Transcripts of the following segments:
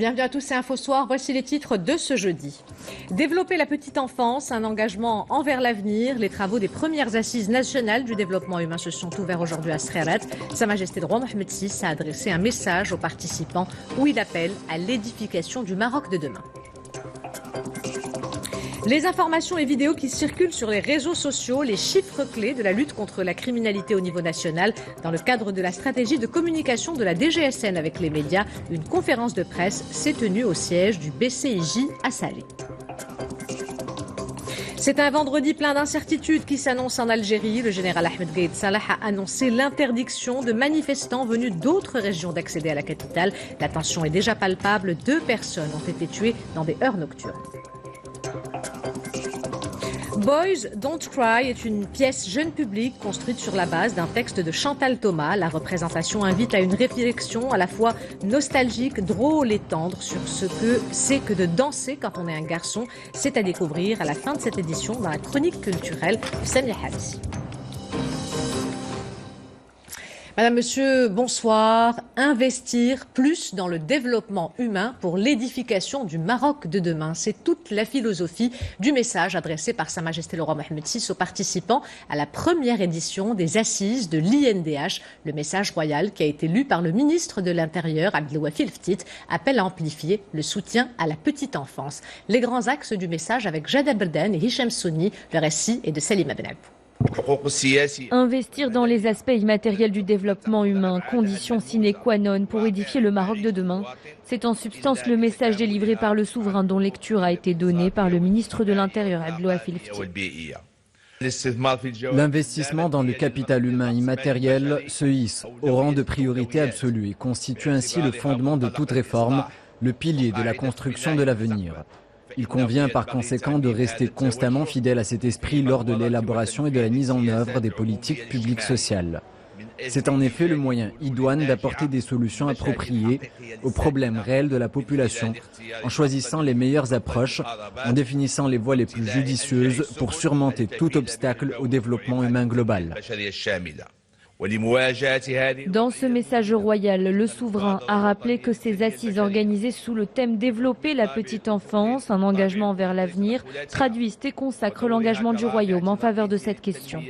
bienvenue à tous, c'est Info Soir. Voici les titres de ce jeudi. Développer la petite enfance, un engagement envers l'avenir. Les travaux des premières assises nationales du développement humain se sont ouverts aujourd'hui à Srerat. Sa Majesté le roi Mohamed VI a adressé un message aux participants où il appelle à l'édification du Maroc de demain. Les informations et vidéos qui circulent sur les réseaux sociaux, les chiffres clés de la lutte contre la criminalité au niveau national. Dans le cadre de la stratégie de communication de la DGSN avec les médias, une conférence de presse s'est tenue au siège du BCIJ à Salé. C'est un vendredi plein d'incertitudes qui s'annonce en Algérie. Le général Ahmed Gaïd Salah a annoncé l'interdiction de manifestants venus d'autres régions d'accéder à la capitale. La tension est déjà palpable. 2 personnes ont été tuées dans des heures nocturnes. Boys Don't Cry est une pièce jeune public construite sur la base d'un texte de Chantal Thomas. La représentation invite à une réflexion à la fois nostalgique, drôle et tendre sur ce que c'est que de danser quand on est un garçon. C'est à découvrir à la fin de cette édition dans la chronique culturelle de Samia Habsi. Madame, Monsieur, bonsoir. Investir plus dans le développement humain pour l'édification du Maroc de demain. C'est toute la philosophie du message adressé par Sa Majesté le roi Mohamed VI aux participants à la première édition des assises de l'INDH. Le message royal qui a été lu par le ministre de l'Intérieur, Abdelwafil Ftit, appelle à amplifier le soutien à la petite enfance. Les grands axes du message avec Jada Belden et Hicham Souni. Le récit est de Salima Benabou. Investir dans les aspects immatériels du développement humain, condition sine qua non pour édifier le Maroc de demain. C'est en substance le message délivré par le souverain dont lecture a été donnée par le ministre de l'Intérieur, Abdelwafil Ftit. L'investissement dans le capital humain immatériel se hisse au rang de priorité absolue et constitue ainsi le fondement de toute réforme, le pilier de la construction de l'avenir. Il convient par conséquent de rester constamment fidèle à cet esprit lors de l'élaboration et de la mise en œuvre des politiques publiques sociales. C'est en effet le moyen idoine d'apporter des solutions appropriées aux problèmes réels de la population, en choisissant les meilleures approches, en définissant les voies les plus judicieuses pour surmonter tout obstacle au développement humain global. Dans ce message royal, le souverain a rappelé que ces assises organisées sous le thème « Développer la petite enfance, un engagement vers l'avenir » traduisent et consacrent l'engagement du royaume en faveur de cette question.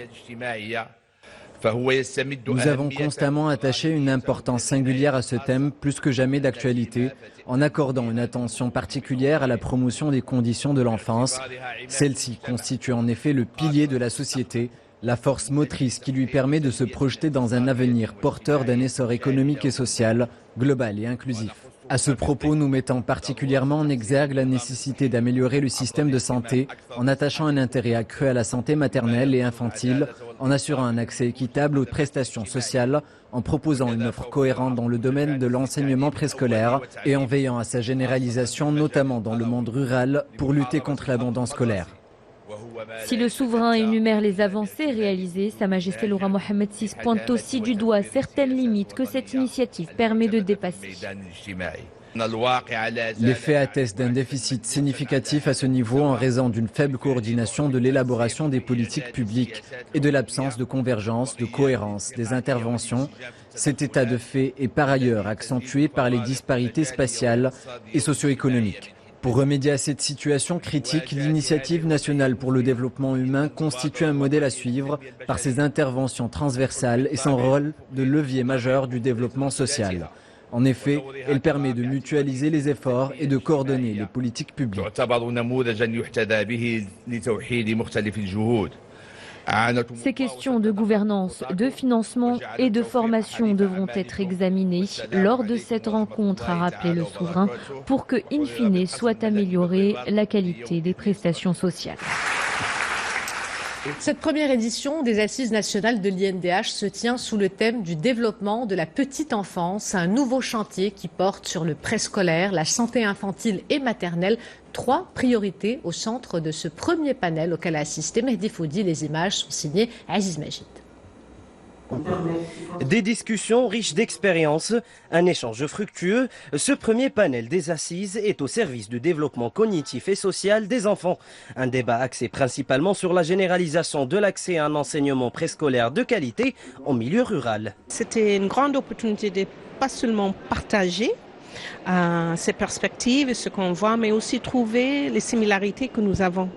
Nous avons constamment attaché une importance singulière à ce thème, plus que jamais d'actualité, en accordant une attention particulière à la promotion des conditions de l'enfance. Celle-ci constitue en effet le pilier de la société, la force motrice qui lui permet de se projeter dans un avenir porteur d'un essor économique et social, global et inclusif. À ce propos, nous mettons particulièrement en exergue la nécessité d'améliorer le système de santé en attachant un intérêt accru à la santé maternelle et infantile, en assurant un accès équitable aux prestations sociales, en proposant une offre cohérente dans le domaine de l'enseignement préscolaire et en veillant à sa généralisation, notamment dans le monde rural, pour lutter contre l'abandon scolaire. Si le souverain énumère les avancées réalisées, Sa Majesté le roi Mohamed VI pointe aussi du doigt certaines limites que cette initiative permet de dépasser. Les faits attestent d'un déficit significatif à ce niveau en raison d'une faible coordination de l'élaboration des politiques publiques et de l'absence de convergence, de cohérence des interventions. Cet état de fait est par ailleurs accentué par les disparités spatiales et socio-économiques. Pour remédier à cette situation critique, l'Initiative nationale pour le développement humain constitue un modèle à suivre par ses interventions transversales et son rôle de levier majeur du développement social. En effet, elle permet de mutualiser les efforts et de coordonner les politiques publiques. Ces questions de gouvernance, de financement et de formation devront être examinées lors de cette rencontre, a rappelé le souverain, pour que, in fine, soit améliorée la qualité des prestations sociales. Cette première édition des Assises nationales de l'INDH se tient sous le thème du développement de la petite enfance, un nouveau chantier qui porte sur le préscolaire, la santé infantile et maternelle. 3 priorités au centre de ce premier panel auquel a assisté Mehdi Foudi. Les images sont signées Aziz Majid. Des discussions riches d'expériences, un échange fructueux. Ce premier panel des assises est au service du développement cognitif et social des enfants. Un débat axé principalement sur la généralisation de l'accès à un enseignement préscolaire de qualité en milieu rural. C'était une grande opportunité de pas seulement partager, ces perspectives et ce qu'on voit, mais aussi trouver les similarités que nous avons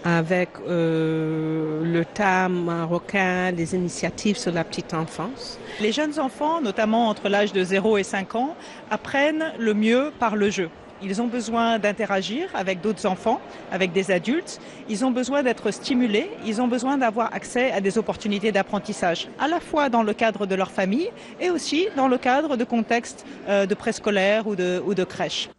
avec le thème marocain, les initiatives sur la petite enfance. Les jeunes enfants, notamment entre l'âge de 0 et 5 ans, apprennent le mieux par le jeu. Ils ont besoin d'interagir avec d'autres enfants, avec des adultes. Ils ont besoin d'être stimulés. Ils ont besoin d'avoir accès à des opportunités d'apprentissage, à la fois dans le cadre de leur famille et aussi dans le cadre de contextes de préscolaire ou de crèche.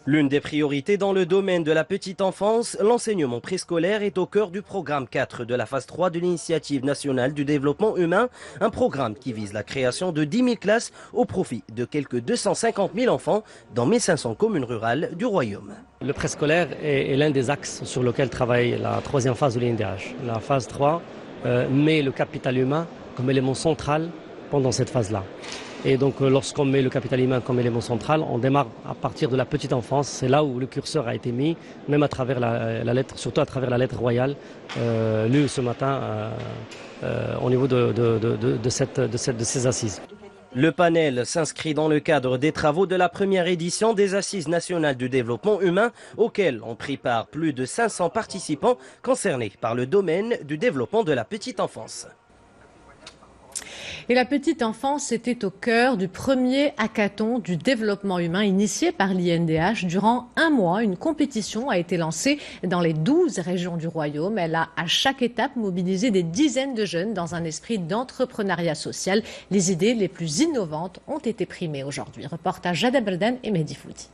L'une des priorités dans le domaine de la petite enfance, l'enseignement préscolaire est au cœur du programme 4 de la phase 3 de l'initiative nationale du développement humain, un programme qui vise la création de 10 000 classes au profit de quelques 250 000 enfants dans 1500 communes rurales du Royaume. Le préscolaire est l'un des axes sur lequel travaille la troisième phase de l'INDH. La phase 3 met le capital humain comme élément central pendant cette phase-là. Et donc lorsqu'on met le capital humain comme élément central, on démarre à partir de la petite enfance. C'est là où le curseur a été mis, même à travers la lettre, surtout à travers la lettre royale lue ce matin au niveau de ces assises. Le panel s'inscrit dans le cadre des travaux de la première édition des Assises nationales du développement humain, auxquelles ont pris part plus de 500 participants concernés par le domaine du développement de la petite enfance. Et la petite enfance était au cœur du premier hackathon du développement humain initié par l'INDH. Durant un mois, une compétition a été lancée dans les 12 régions du Royaume. Elle a à chaque étape mobilisé des dizaines de jeunes dans un esprit d'entrepreneuriat social. Les idées les plus innovantes ont été primées aujourd'hui. Reportage Jada Beldan et Mehdi Fouti.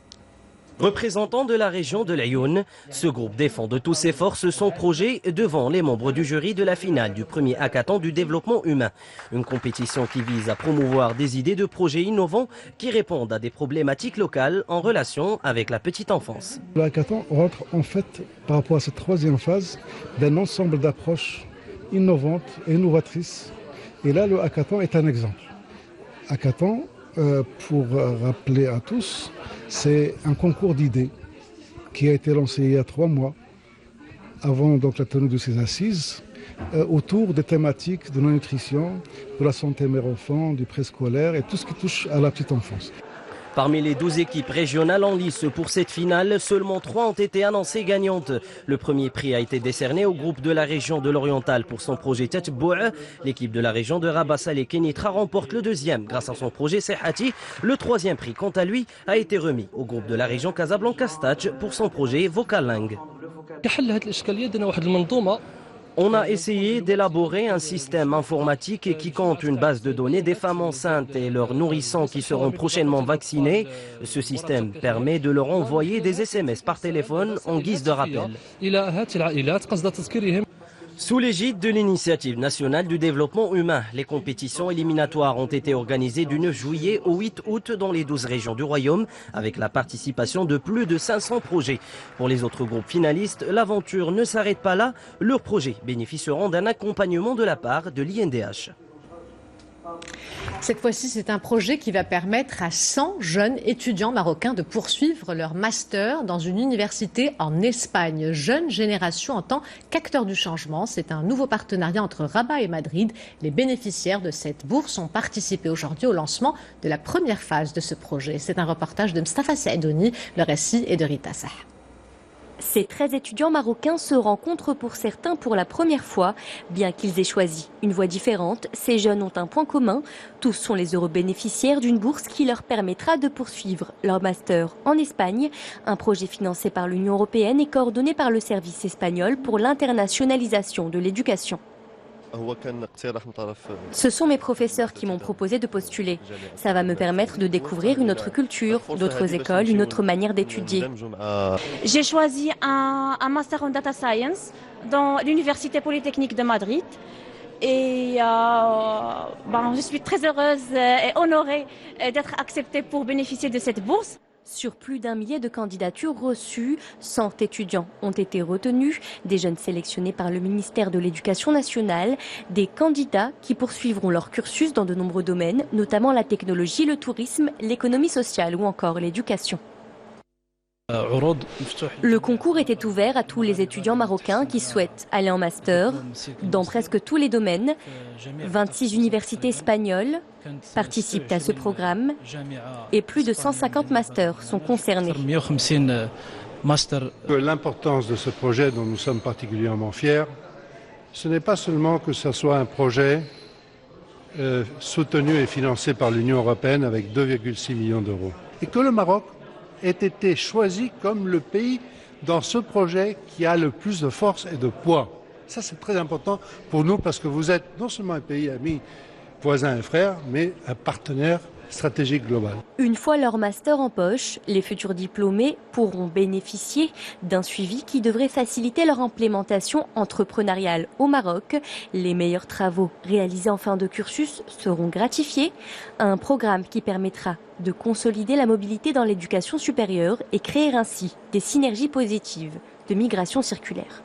Représentant de la région de l'Aïoun, ce groupe défend de toutes ses forces son projet devant les membres du jury de la finale du premier hackathon du développement humain. Une compétition qui vise à promouvoir des idées de projets innovants qui répondent à des problématiques locales en relation avec la petite enfance. Le hackathon rentre en fait par rapport à cette troisième phase d'un ensemble d'approches innovantes et novatrices. Et là, le hackathon est un exemple. Hackathon, pour rappeler à tous, c'est un concours d'idées qui a été lancé il y a 3 mois, avant donc la tenue de ces assises, autour des thématiques de la nutrition, de la santé mère-enfant, du préscolaire et tout ce qui touche à la petite enfance. Parmi les 12 équipes régionales en lice pour cette finale, seulement 3 ont été annoncées gagnantes. Le premier prix a été décerné au groupe de la région de l'Oriental pour son projet Tatbou'. L'équipe de la région de Rabat Salé Kenitra remporte le deuxième grâce à son projet Sehati. Le troisième prix, quant à lui, a été remis au groupe de la région Casablanca Stach pour son projet Vocalang. On a essayé d'élaborer un système informatique qui compte une base de données des femmes enceintes et leurs nourrissons qui seront prochainement vaccinés. Ce système permet de leur envoyer des SMS par téléphone en guise de rappel. Sous l'égide de l'initiative nationale du développement humain, les compétitions éliminatoires ont été organisées du 9 juillet au 8 août dans les 12 régions du Royaume, avec la participation de plus de 500 projets. Pour les autres groupes finalistes, l'aventure ne s'arrête pas là. Leurs projets bénéficieront d'un accompagnement de la part de l'INDH. Cette fois-ci, c'est un projet qui va permettre à 100 jeunes étudiants marocains de poursuivre leur master dans une université en Espagne. Jeune génération en tant qu'acteur du changement. C'est un nouveau partenariat entre Rabat et Madrid. Les bénéficiaires de cette bourse ont participé aujourd'hui au lancement de la première phase de ce projet. C'est un reportage de Mustafa Saïdouni. Le récit est de Rita Sah. Ces 13 étudiants marocains se rencontrent pour certains pour la première fois. Bien qu'ils aient choisi une voie différente, ces jeunes ont un point commun. Tous sont les heureux bénéficiaires d'une bourse qui leur permettra de poursuivre leur master en Espagne. Un projet financé par l'Union européenne et coordonné par le service espagnol pour l'internationalisation de l'éducation. Ce sont mes professeurs qui m'ont proposé de postuler. Ça va me permettre de découvrir une autre culture, d'autres écoles, une autre manière d'étudier. J'ai choisi un master en data science dans l'Université Polytechnique de Madrid. Et je suis très heureuse et honorée d'être acceptée pour bénéficier de cette bourse. Sur plus d'1 millier de candidatures reçues, 100 étudiants ont été retenus, des jeunes sélectionnés par le ministère de l'Éducation nationale, des candidats qui poursuivront leur cursus dans de nombreux domaines, notamment la technologie, le tourisme, l'économie sociale ou encore l'éducation. Le concours était ouvert à tous les étudiants marocains qui souhaitent aller en master dans presque tous les domaines. 26 universités espagnoles participent à ce programme et plus de 150 masters sont concernés. L'importance de ce projet dont nous sommes particulièrement fiers, ce n'est pas seulement que ce soit un projet soutenu et financé par l'Union européenne avec 2,6 millions d'euros et que le Maroc ait été choisi comme le pays dans ce projet qui a le plus de force et de poids. Ça, c'est très important pour nous parce que vous êtes non seulement un pays ami, voisin et frère, mais un partenaire stratégique global. Une fois leur master en poche, les futurs diplômés pourront bénéficier d'un suivi qui devrait faciliter leur implémentation entrepreneuriale au Maroc. Les meilleurs travaux réalisés en fin de cursus seront gratifiés. Un programme qui permettra de consolider la mobilité dans l'éducation supérieure et créer ainsi des synergies positives de migration circulaire.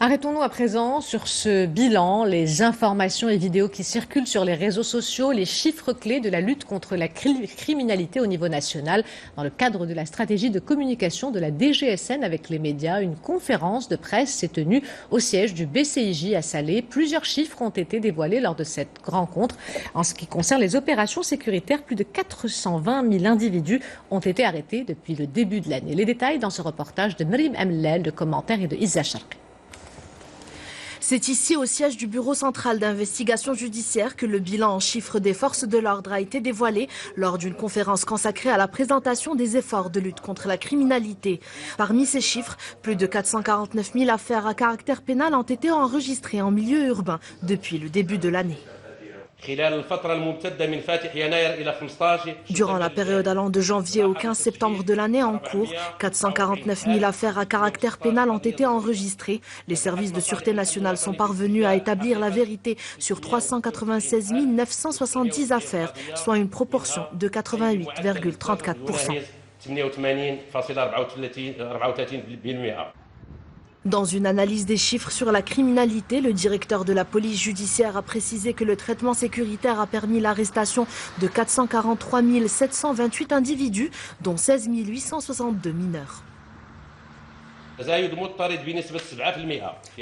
Arrêtons-nous à présent sur ce bilan, les informations et vidéos qui circulent sur les réseaux sociaux, les chiffres clés de la lutte contre la criminalité au niveau national. Dans le cadre de la stratégie de communication de la DGSN avec les médias, une conférence de presse s'est tenue au siège du BCIJ à Salé. Plusieurs chiffres ont été dévoilés lors de cette rencontre. En ce qui concerne les opérations sécuritaires, plus de 420 000 individus ont été arrêtés depuis le début de l'année. Les détails dans ce reportage de Marim Amlel, de commentaires et de Isa Sharqi. C'est ici, au siège du Bureau central d'investigation judiciaire, que le bilan en chiffres des forces de l'ordre a été dévoilé lors d'une conférence consacrée à la présentation des efforts de lutte contre la criminalité. Parmi ces chiffres, plus de 449 000 affaires à caractère pénal ont été enregistrées en milieu urbain depuis le début de l'année. Durant la période allant de janvier au 15 septembre de l'année en cours, 449 000 affaires à caractère pénal ont été enregistrées. Les services de sûreté nationale sont parvenus à établir la vérité sur 396 970 affaires, soit une proportion de 88,34%. Dans une analyse des chiffres sur la criminalité, le directeur de la police judiciaire a précisé que le traitement sécuritaire a permis l'arrestation de 443 728 individus, dont 16 862 mineurs.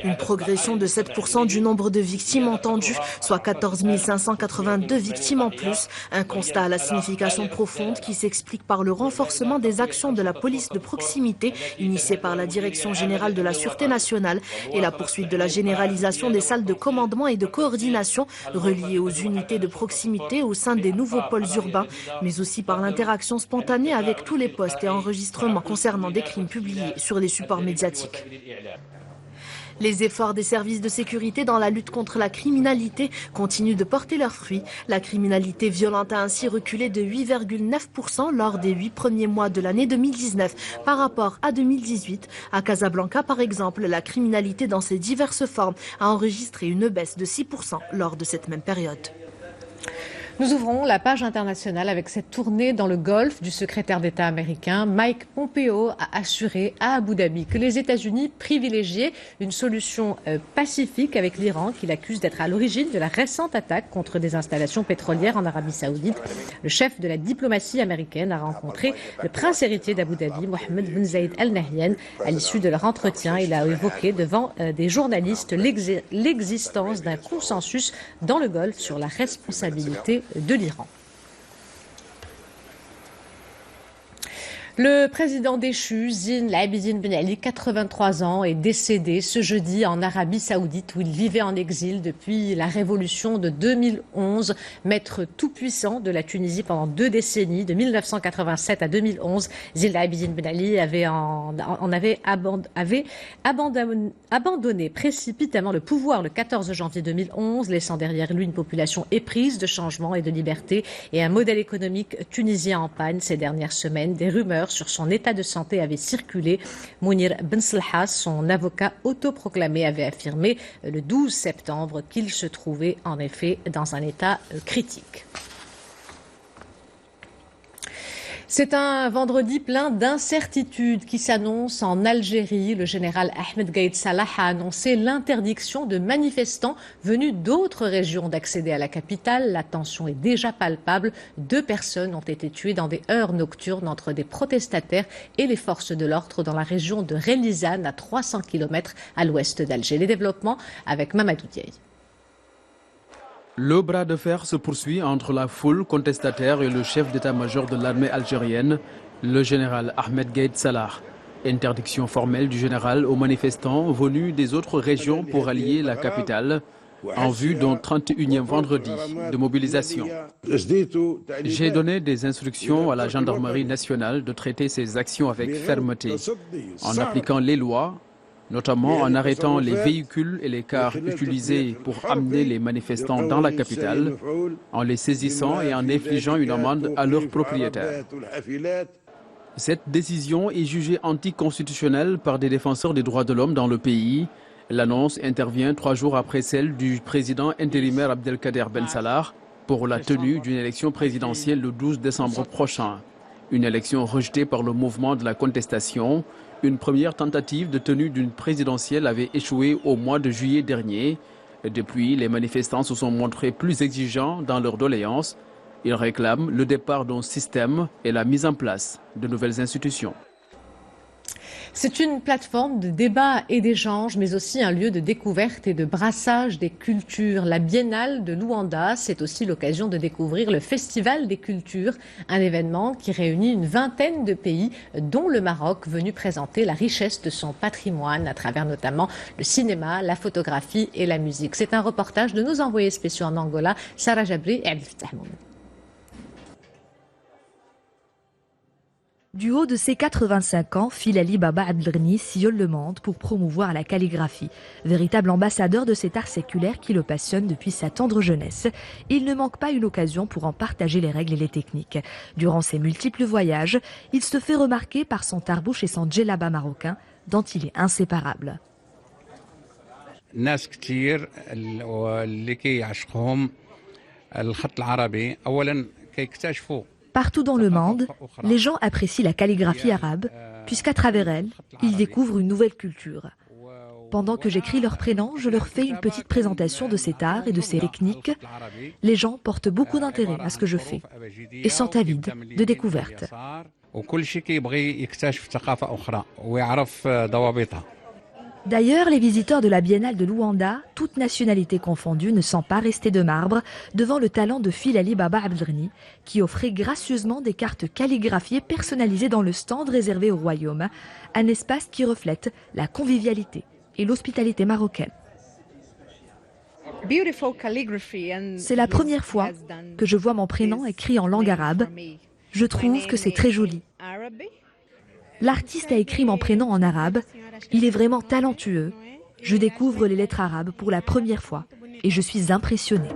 Une progression de 7% du nombre de victimes entendues, soit 14 582 victimes en plus. Un constat à la signification profonde qui s'explique par le renforcement des actions de la police de proximité initiée par la Direction générale de la Sûreté nationale et la poursuite de la généralisation des salles de commandement et de coordination reliées aux unités de proximité au sein des nouveaux pôles urbains, mais aussi par l'interaction spontanée avec tous les postes et enregistrements concernant des crimes publiés sur les supports médiatiques. Les efforts des services de sécurité dans la lutte contre la criminalité continuent de porter leurs fruits. La criminalité violente a ainsi reculé de 8,9% lors des 8 premiers mois de l'année 2019 par rapport à 2018. À Casablanca, par exemple, la criminalité dans ses diverses formes a enregistré une baisse de 6% lors de cette même période. Nous ouvrons la page internationale avec cette tournée dans le Golfe du secrétaire d'État américain. Mike Pompeo a assuré à Abu Dhabi que les États-Unis privilégiaient une solution pacifique avec l'Iran, qu'il accuse d'être à l'origine de la récente attaque contre des installations pétrolières en Arabie Saoudite. Le chef de la diplomatie américaine a rencontré le prince héritier d'Abu Dhabi, Mohammed bin Zayed Al Nahyan. À l'issue de leur entretien, il a évoqué devant des journalistes l'existence d'un consensus dans le Golfe sur la responsabilité de l'Iran. Le président déchu, Zine El Abidine Ben Ali, 83 ans, est décédé ce jeudi en Arabie Saoudite où il vivait en exil depuis la révolution de 2011. Maître tout-puissant de la Tunisie pendant 2 décennies, de 1987 à 2011, Zine El Abidine Ben Ali avait abandonné précipitamment le pouvoir le 14 janvier 2011, laissant derrière lui une population éprise de changement et de liberté et un modèle économique tunisien en panne. Ces dernières semaines, des rumeurs sur son état de santé avait circulé. Mounir Benselha, son avocat autoproclamé, avait affirmé le 12 septembre qu'il se trouvait en effet dans un état critique. C'est un vendredi plein d'incertitudes qui s'annonce en Algérie. Le général Ahmed Gaïd Salah a annoncé l'interdiction de manifestants venus d'autres régions d'accéder à la capitale. La tension est déjà palpable. 2 personnes ont été tuées dans des heurts nocturnes entre des protestataires et les forces de l'ordre dans la région de Relizane, à 300 km à l'ouest d'Alger. Les développements avec Mamadou Diaye. Le bras de fer se poursuit entre la foule contestataire et le chef d'état-major de l'armée algérienne, le général Ahmed Gaïd Salah. Interdiction formelle du général aux manifestants venus des autres régions pour allier la capitale en vue d'un 31e vendredi de mobilisation. J'ai donné des instructions à la gendarmerie nationale de traiter ces actions avec fermeté, en appliquant les lois, notamment en arrêtant les véhicules et les cars utilisés pour amener les manifestants dans la capitale, en les saisissant et en infligeant une amende à leurs propriétaires. Cette décision est jugée anticonstitutionnelle par des défenseurs des droits de l'homme dans le pays. L'annonce intervient 3 jours après celle du président intérimaire Abdelkader Ben Salah pour la tenue d'une élection présidentielle le 12 décembre prochain. Une élection rejetée par le mouvement de la contestation. Une première tentative de tenue d'une présidentielle avait échoué au mois de juillet dernier. Depuis, les manifestants se sont montrés plus exigeants dans leurs doléances. Ils réclament le départ d'un système et la mise en place de nouvelles institutions. C'est une plateforme de débat et d'échange, mais aussi un lieu de découverte et de brassage des cultures. La Biennale de Luanda, c'est aussi l'occasion de découvrir le Festival des cultures, un événement qui réunit une vingtaine de pays, dont le Maroc, venu présenter la richesse de son patrimoine à travers notamment le cinéma, la photographie et la musique. C'est un reportage de nos envoyés spéciaux en Angola, Sarah Jabri et Abdel Fattah Moum. Du haut de ses 85 ans, Filali Baba Abdelghni sillonne le monde pour promouvoir la calligraphie. Véritable ambassadeur de cet art séculaire qui le passionne depuis sa tendre jeunesse, il ne manque pas une occasion pour en partager les règles et les techniques. Durant ses multiples voyages, il se fait remarquer par son tarbouch et son djellaba marocain, dont il est inséparable. Partout dans le monde, les gens apprécient la calligraphie arabe, puisqu'à travers elle, ils découvrent une nouvelle culture. Pendant que j'écris leur prénom, je leur fais une petite présentation de cet art et de ses techniques. Les gens portent beaucoup d'intérêt à ce que je fais et sont avides de découvertes. D'ailleurs, les visiteurs de la Biennale de Luanda, toutes nationalités confondues, ne sont pas restés de marbre devant le talent de Filali Baba Abdelghni, qui offrait gracieusement des cartes calligraphiées personnalisées dans le stand réservé au royaume, un espace qui reflète la convivialité et l'hospitalité marocaine. C'est la première fois que je vois mon prénom écrit en langue arabe. Je trouve que c'est très joli. L'artiste a écrit mon prénom en arabe. Il est vraiment talentueux. Je découvre les lettres arabes pour la première fois et je suis impressionnée.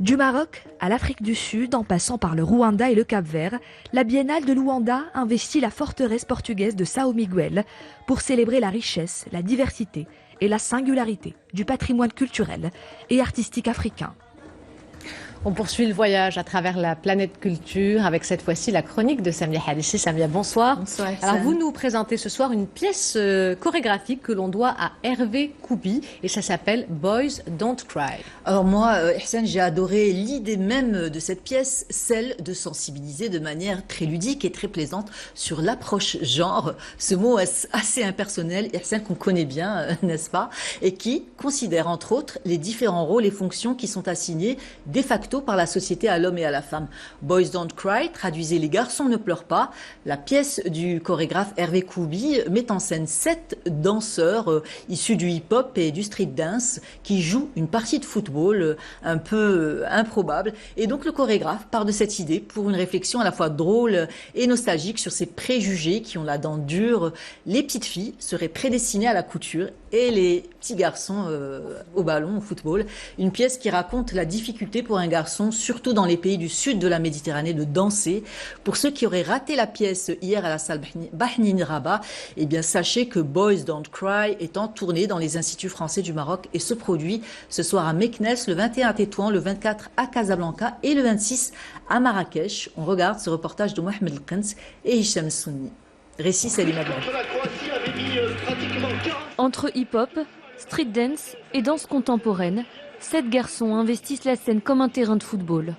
Du Maroc à l'Afrique du Sud, en passant par le Rwanda et le Cap-Vert, la Biennale de Luanda investit la forteresse portugaise de São Miguel pour célébrer la richesse, la diversité et la singularité du patrimoine culturel et artistique africain. On poursuit le voyage à travers la planète culture avec cette fois-ci la chronique de Samia Hadissi. Samia, bonsoir. Bonsoir. Alors vous nous présentez ce soir une pièce chorégraphique que l'on doit à Hervé Koubi et ça s'appelle Boys Don't Cry. Alors moi, Ihsan, j'ai adoré l'idée même de cette pièce, celle de sensibiliser de manière très ludique et très plaisante sur l'approche genre. Ce mot assez impersonnel, Ihsan, qu'on connaît bien, n'est-ce pas? Et qui considère entre autres les différents rôles et fonctions qui sont assignés de facto par la société à l'homme et à la femme. Boys Don't Cry, traduisez les garçons ne pleurent pas. La pièce du chorégraphe Hervé Koubi met en scène 7 danseurs issus du hip-hop et du street dance qui jouent une partie de football un peu improbable. Et donc le chorégraphe part de cette idée pour une réflexion à la fois drôle et nostalgique sur ces préjugés qui ont la dent dure. Les petites filles seraient prédestinées à la couture et les petits garçons au ballon, au football. Une pièce qui raconte la difficulté pour un garçon garçons, surtout dans les pays du sud de la Méditerranée, de danser. Pour ceux qui auraient raté la pièce hier à la salle Bahnin Rabat, eh bien, sachez que Boys Don't Cry est en tournée dans les instituts français du Maroc et se produit ce soir à Meknes, le 21 à Tétouan, le 24 à Casablanca et le 26 à Marrakech. On regarde ce reportage de Mohamed El-Kens et Hicham Souni. Récit Salima Blanc. Entre hip-hop, street dance et danse contemporaine, 7 garçons investissent la scène comme un terrain de football.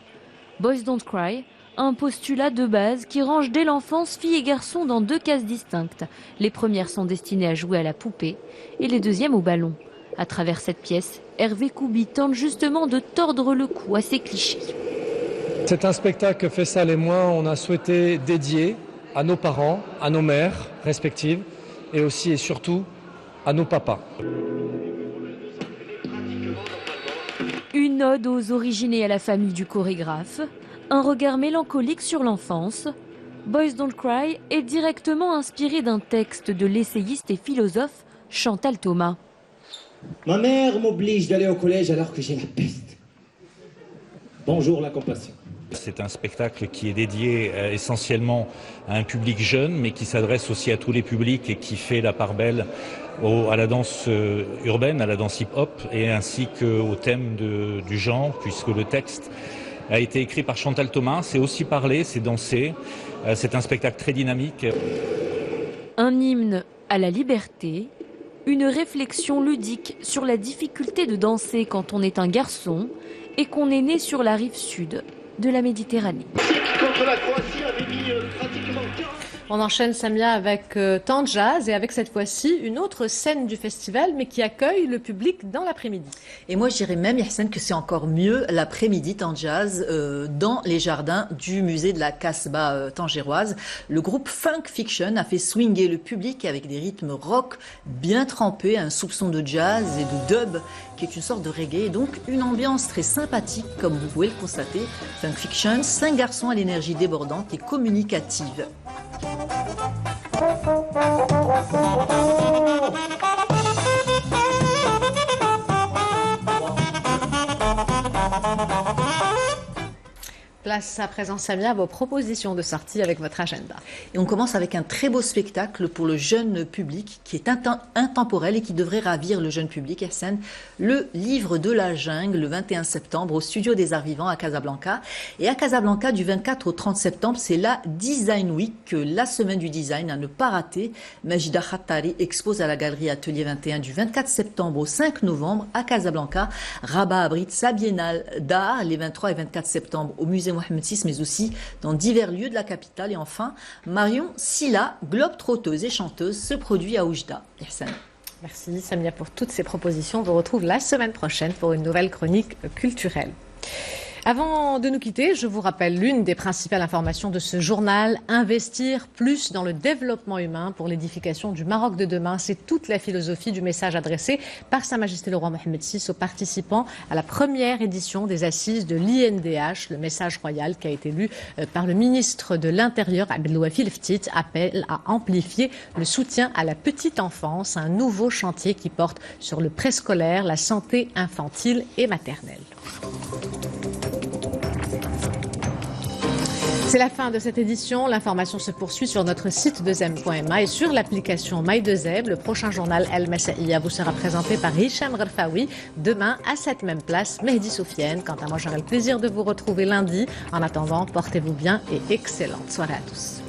Boys Don't Cry, un postulat de base qui range dès l'enfance filles et garçons dans 2 cases distinctes. Les premières sont destinées à jouer à la poupée et les deuxièmes au ballon. À travers cette pièce, Hervé Koubi tente justement de tordre le cou à ces clichés. C'est un spectacle que Faisal et moi, on a souhaité dédier à nos parents, à nos mères respectives et aussi et surtout à nos papas. Une ode aux origines et à la famille du chorégraphe, un regard mélancolique sur l'enfance. Boys Don't Cry est directement inspiré d'un texte de l'essayiste et philosophe Chantal Thomas. Ma mère m'oblige d'aller au collège alors que j'ai la peste. Bonjour la compassion. C'est un spectacle qui est dédié essentiellement à un public jeune, mais qui s'adresse aussi à tous les publics et qui fait la part belle à la danse urbaine, à la danse hip-hop, et ainsi qu'au thème du genre, puisque le texte a été écrit par Chantal Thomas. C'est aussi parler, c'est danser. C'est un spectacle très dynamique. Un hymne à la liberté, une réflexion ludique sur la difficulté de danser quand on est un garçon et qu'on est né sur la rive sud de la Méditerranée. On enchaîne, Samia, avec Temps de Jazz et avec cette fois-ci une autre scène du festival, mais qui accueille le public dans l'après-midi. Et moi, je dirais même, Yassine, que c'est encore mieux l'après-midi Temps de Jazz dans les jardins du musée de la Casbah tangéroise. Le groupe Funk Fiction a fait swinger le public avec des rythmes rock bien trempés, un soupçon de jazz et de dub qui est une sorte de reggae. Donc une ambiance très sympathique, comme vous pouvez le constater. Funk Fiction, 5 garçons à l'énergie débordante et communicative. Place à présent, Samia, à vos propositions de sortie avec votre agenda. Et on commence avec un très beau spectacle pour le jeune public qui est intemporel et qui devrait ravir le jeune public. Hassan, le livre de la jungle, le 21 septembre au Studio des Arts Vivants à Casablanca. Et à Casablanca, du 24 au 30 septembre, c'est la Design Week, la semaine du design à ne pas rater. Majida Khattari expose à la galerie Atelier 21 du 24 septembre au 5 novembre à Casablanca. Rabat abrite sa biennale d'art les 23 et 24 septembre au musée Mohamed VI, mais aussi dans divers lieux de la capitale. Et enfin, Marion Silla, globe-trotteuse et chanteuse, se produit à Oujda. Merci Samia pour toutes ces propositions. On vous retrouve la semaine prochaine pour une nouvelle chronique culturelle. Avant de nous quitter, je vous rappelle l'une des principales informations de ce journal. Investir plus dans le développement humain pour l'édification du Maroc de demain. C'est toute la philosophie du message adressé par Sa Majesté le Roi Mohamed VI aux participants à la première édition des assises de l'INDH. Le message royal qui a été lu par le ministre de l'Intérieur, Abdelouafi Leftit, appelle à amplifier le soutien à la petite enfance. Un nouveau chantier qui porte sur le préscolaire, la santé infantile et maternelle. C'est la fin de cette édition. L'information se poursuit sur notre site 2m.ma et sur l'application My2M. Le prochain journal El Masaïa vous sera présenté par Hicham Gharfaoui demain à cette même place, Mehdi Soufiane. Quant à moi, j'aurai le plaisir de vous retrouver lundi. En attendant, portez-vous bien et excellente soirée à tous.